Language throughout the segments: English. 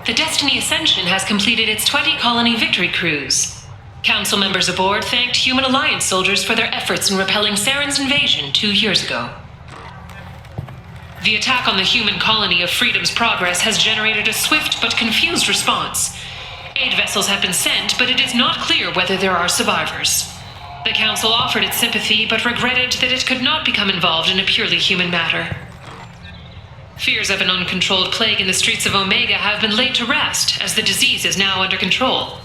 the Destiny Ascension has completed its 20-colony victory cruise. Council members aboard thanked Human Alliance soldiers for their efforts in repelling Saren's invasion 2 years ago. The attack on the human colony of Freedom's Progress has generated a swift but confused response. Aid vessels have been sent, but it is not clear whether there are survivors. The Council offered its sympathy, but regretted that it could not become involved in a purely human matter. Fears of an uncontrolled plague in the streets of Omega have been laid to rest, as the disease is now under control.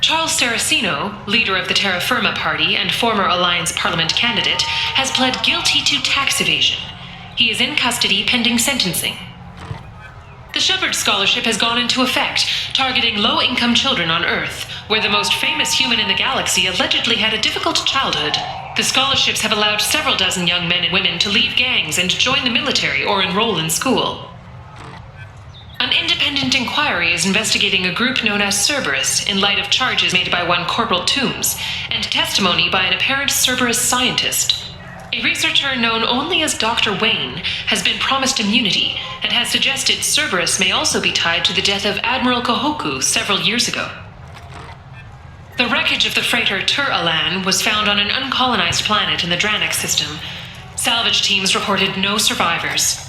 Charles Saraceno, leader of the Terra Firma Party and former Alliance Parliament candidate, has pled guilty to tax evasion. He is in custody pending sentencing. The Shepard Scholarship has gone into effect, targeting low-income children on Earth, where the most famous human in the galaxy allegedly had a difficult childhood. The scholarships have allowed several dozen young men and women to leave gangs and join the military or enroll in school. An independent inquiry is investigating a group known as Cerberus in light of charges made by one Corporal Toombs and testimony by an apparent Cerberus scientist. A researcher known only as Dr. Wayne has been promised immunity and has suggested Cerberus may also be tied to the death of Admiral Kohoku several years ago. The wreckage of the freighter Tur-Alan was found on an uncolonized planet in the Dranik system. Salvage teams reported no survivors.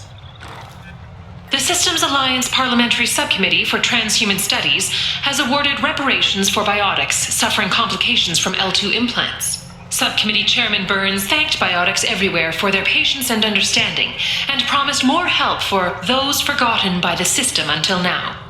The Systems Alliance Parliamentary Subcommittee for Transhuman Studies has awarded reparations for biotics suffering complications from L2 implants. Subcommittee Chairman Burns thanked biotics everywhere for their patience and understanding, and promised more help for those forgotten by the system until now.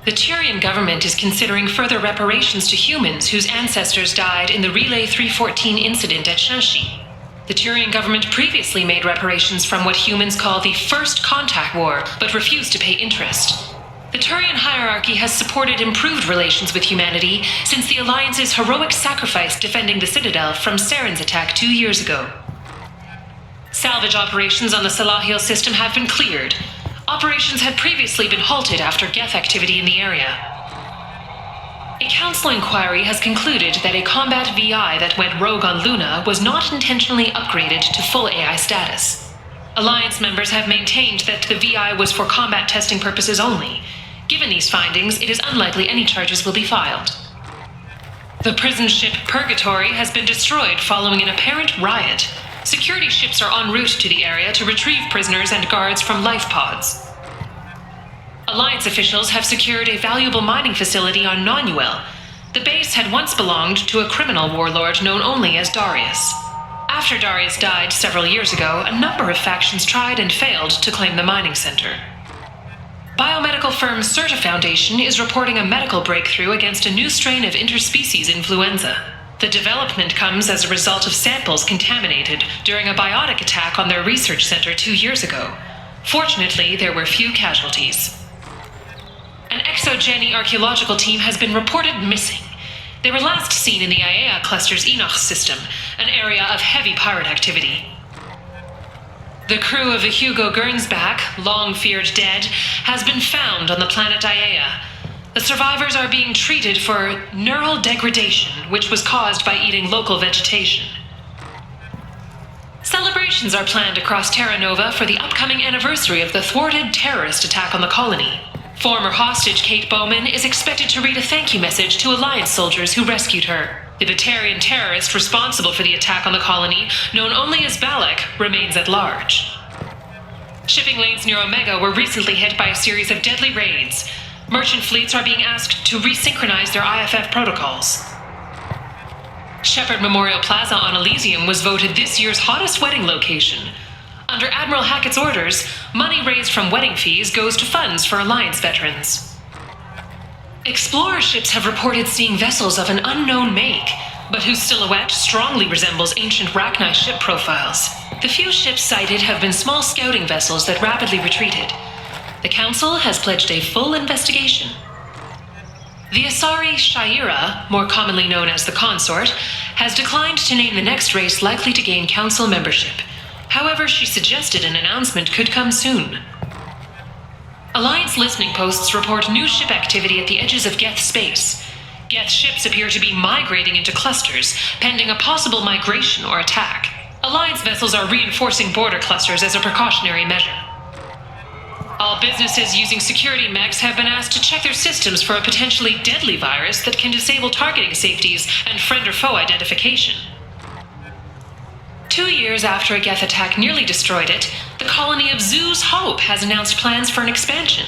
The Tyrian government is considering further reparations to humans whose ancestors died in the Relay 314 incident at Shanxi. The Tyrian government previously made reparations from what humans call the First Contact War, but refused to pay interest. The Turian hierarchy has supported improved relations with humanity since the Alliance's heroic sacrifice defending the Citadel from Saren's attack 2 years ago. Salvage operations on the Salahiel system have been cleared. Operations had previously been halted after Geth activity in the area. A council inquiry has concluded that a combat VI that went rogue on Luna was not intentionally upgraded to full AI status. Alliance members have maintained that the VI was for combat testing purposes only. Given these findings, it is unlikely any charges will be filed. The prison ship Purgatory has been destroyed following an apparent riot. Security ships are en route to the area to retrieve prisoners and guards from life pods. Alliance officials have secured a valuable mining facility on Nonuel. The base had once belonged to a criminal warlord known only as Darius. After Darius died several years ago, a number of factions tried and failed to claim the mining center. Biomedical firm Certa Foundation is reporting a medical breakthrough against a new strain of interspecies influenza. The development comes as a result of samples contaminated during a biotic attack on their research center 2 years ago. Fortunately, there were few casualties. An exogeny archaeological team has been reported missing. They were last seen in the Iaea cluster's Enoch system, an area of heavy pirate activity. The crew of the Hugo Gernsback, long feared dead, has been found on the planet Iaea. The survivors are being treated for neural degradation, which was caused by eating local vegetation. Celebrations are planned across Terra Nova for the upcoming anniversary of the thwarted terrorist attack on the colony. Former hostage Kate Bowman is expected to read a thank you message to Alliance soldiers who rescued her. The Batarian terrorist responsible for the attack on the colony, known only as Balak, remains at large. Shipping lanes near Omega were recently hit by a series of deadly raids. Merchant fleets are being asked to resynchronize their IFF protocols. Shepard Memorial Plaza on Elysium was voted this year's hottest wedding location. Under Admiral Hackett's orders, money raised from wedding fees goes to funds for Alliance veterans. Explorer ships have reported seeing vessels of an unknown make, but whose silhouette strongly resembles ancient Rachni ship profiles. The few ships sighted have been small scouting vessels that rapidly retreated. The Council has pledged a full investigation. The Asari Shaira, more commonly known as the Consort, has declined to name the next race likely to gain Council membership. However, she suggested an announcement could come soon. Alliance listening posts report new ship activity at the edges of Geth space. Geth ships appear to be migrating into clusters, pending a possible migration or attack. Alliance vessels are reinforcing border clusters as a precautionary measure. All businesses using security mechs have been asked to check their systems for a potentially deadly virus that can disable targeting safeties and friend or foe identification. 2 years after a Geth attack nearly destroyed it, the colony of Zoo's Hope has announced plans for an expansion.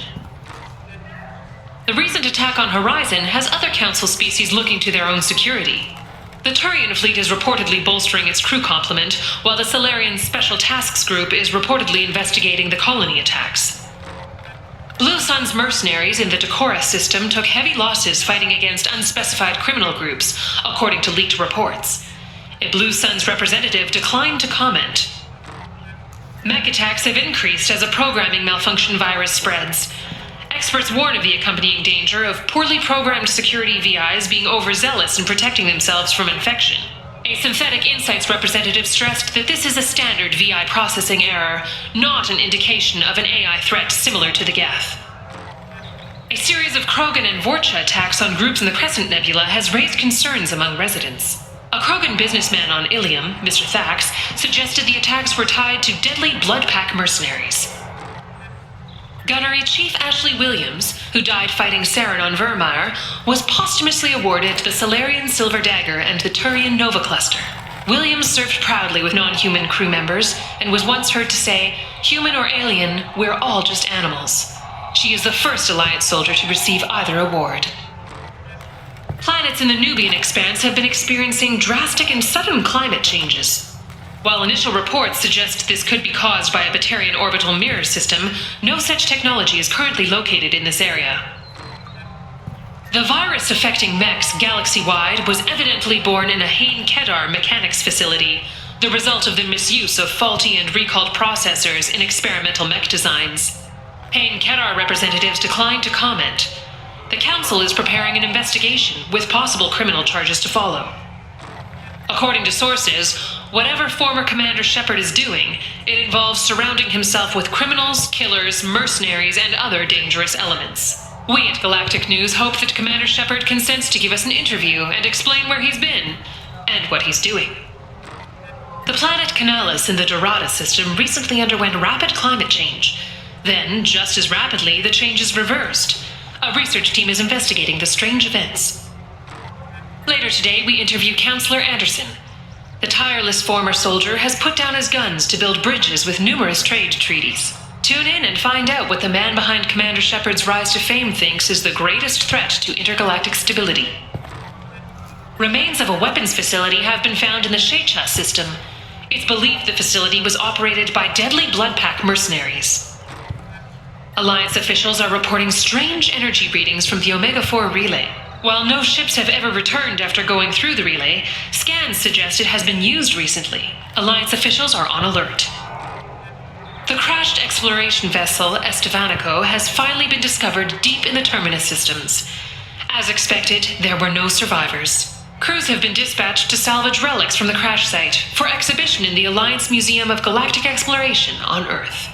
The recent attack on Horizon has other Council species looking to their own security. The Turian fleet is reportedly bolstering its crew complement, while the Solarian Special Tasks Group is reportedly investigating the colony attacks. Blue Sun's mercenaries in the Decorah system took heavy losses fighting against unspecified criminal groups, according to leaked reports. A Blue Sun's representative declined to comment. Mech attacks have increased as a programming malfunction virus spreads. Experts warn of the accompanying danger of poorly programmed security VIs being overzealous in protecting themselves from infection. A Synthetic Insights representative stressed that this is a standard VI processing error, not an indication of an AI threat similar to the Geth. A series of Krogan and Vorcha attacks on groups in the Crescent Nebula has raised concerns among residents. A Krogan businessman on Ilium, Mr. Thax, suggested the attacks were tied to deadly Bloodpack mercenaries. Gunnery Chief Ashley Williams, who died fighting Saren on Vermeer, was posthumously awarded the Solarian Silver Dagger and the Turian Nova Cluster. Williams served proudly with non-human crew members and was once heard to say, "Human or alien, we're all just animals." She is the first Alliance soldier to receive either award. Planets in the Nubian expanse have been experiencing drastic and sudden climate changes. While initial reports suggest this could be caused by a Batarian orbital mirror system, no such technology is currently located in this area. The virus affecting mechs galaxy-wide was evidently born in a HUN Kedar mechanics facility, the result of the misuse of faulty and recalled processors in experimental mech designs. HUN Kedar representatives declined to comment. The Council is preparing an investigation with possible criminal charges to follow. According to sources, whatever former Commander Shepard is doing, it involves surrounding himself with criminals, killers, mercenaries, and other dangerous elements. We at Galactic News hope that Commander Shepard consents to give us an interview and explain where he's been, and what he's doing. The planet Canalis in the Dorada system recently underwent rapid climate change. Then, just as rapidly, the change is reversed. A research team is investigating the strange events. Later today, we interview Counselor Anderson. The tireless former soldier has put down his guns to build bridges with numerous trade treaties. Tune in and find out what the man behind Commander Shepard's rise to fame thinks is the greatest threat to intergalactic stability. Remains of a weapons facility have been found in the Shecha system. It's believed the facility was operated by deadly Bloodpack mercenaries. Alliance officials are reporting strange energy readings from the Omega-4 relay. While no ships have ever returned after going through the relay, scans suggest it has been used recently. Alliance officials are on alert. The crashed exploration vessel Estevanico has finally been discovered deep in the Terminus systems. As expected, there were no survivors. Crews have been dispatched to salvage relics from the crash site for exhibition in the Alliance Museum of Galactic Exploration on Earth.